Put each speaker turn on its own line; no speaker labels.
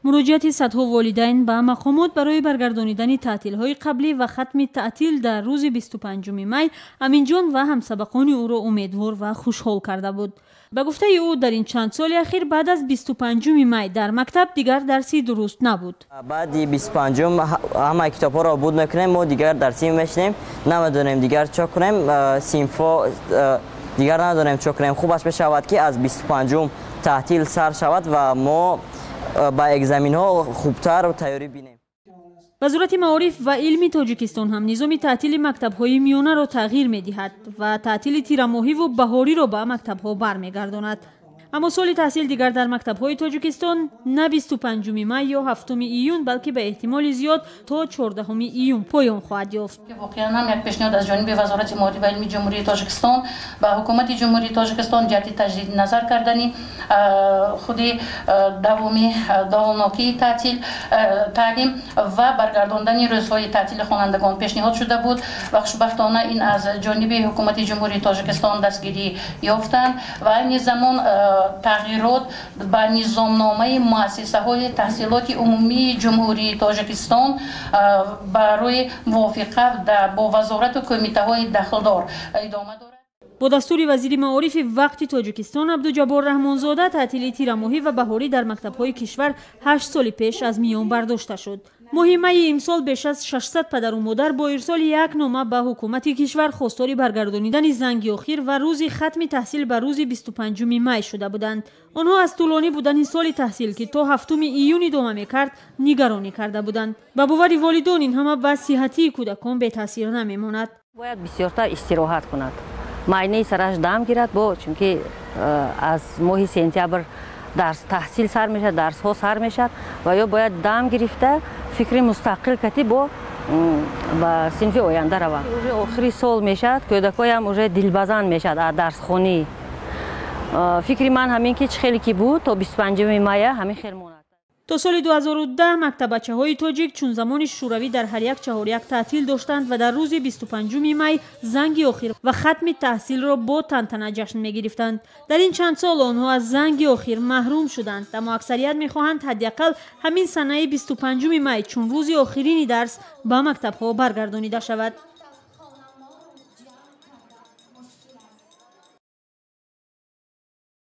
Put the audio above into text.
муроҷиати садҳо волидайн ба мақомот барои баргардонидани таътилҳои қаблӣ ва хатми таътил дар рӯзи 25 май Аминҷон ва ҳамсабақони ӯро умедвор ва хушҳол карда буд. ба гуфтаи ӯ дар ин чанд соли ахир баъд аз 25 май дар мактаб дигар дарси дуруст набуд.
баъди 25 ҳамаи китобҳоро буд мекунем, мо дигар дарсӣ мешинем, намедонем дигар чо кунем, синфҳо дигар надонем чо кунем. хубаш мешавад ки аз 25 таътил сар шавад ва мо ба экзаменҳо хубтар тайёрӣ бинем.
вазорати маориф ва илми Тоҷикистон ҳам низоми таътили мактабҳои миёнаро тағйир медиҳад ва таътили тирамоҳиву баҳориро ба мактабҳо бармегардонад. аммо соли таҳсил дигар дар мактабҳои Тоҷикистон на 25 май ё 7 июн, балки ба эҳтимоли зиёд то 14 июн поён хоҳад ёфт.
воқеан ҳам як пешниҳод аз ҷониби вазорати маориф ва илми ҷумҳурии Тоҷикистон ба ҳукумати ҷумҳурии Тоҷикистон ҷиҳати таҷдиди назар кардани худи давоми давомнокии таълим ва баргардондани рӯзҳои таътили хонандагон пешниҳод шуда буд ва хушбахтона ин аз ҷониби ҳукумати ҷумҳурии Тоҷикистон дастгирӣ ёфтанд ва айни замон тағйирот ба низомномаи муассисаҳои таҳсилоти умумии ҷумҳурии Тоҷикистон барои мувофиқа бо вазорату кӯмитаҳои дахлдор идома дорад.
бо дастури вазири маорифи вақти Тоҷикистон Абдуҷаббор Раҳмонзода таътили тирамоҳӣ ва баҳорӣ дар мактабҳои кишвар 8 соли пеш аз миён бардошта шуд. моҳи майи имсол беш аз 600 падару модар бо ирсоли як нома ба ҳукумати кишвар хостори баргардонидани занги охир ва рӯзи хатми таҳсил ба рӯзи 25 май шуда буданд. онҳо аз тӯлонӣ будани соли таҳсил ки то 7 июн идома мекард нигаронӣ карда буданд. ба бовари волидон ин ҳама ба сиҳатии кӯдакон бетаъсир намемонад.
бояд бисёртар истироҳат кунад, майнаи сараш дам гирад, чунки аз моҳи сентябр дарс таҳсил сар мешад, дарсҳо сар мешад ва ё бояд дам гирифта фикри мустақил кати ба синфи оянда равад. уже охири сол мешад, кӯдакоям уже дилбазанд мешад аз дарсхонӣ. фикри ман ҳамин ки чӣ хеле ки буд то 25 мая ҳамин хел монад.
то соли 2010 мактабачаҳои тоҷик чун замони шӯравӣ дар ҳар як чаҳоряк таътил доштанд ва дар рӯзи 25 май занги охир ва хатми таҳсилро бо тантана ҷашн мегирифтанд. дар ин чанд сол онҳо аз занги охир маҳрум шуданд, аммо аксарият мехоҳанд ҳаддиақал ҳамин санаи 25 май чун рӯзи охирини дарс ба мактабҳо баргардонида шавад.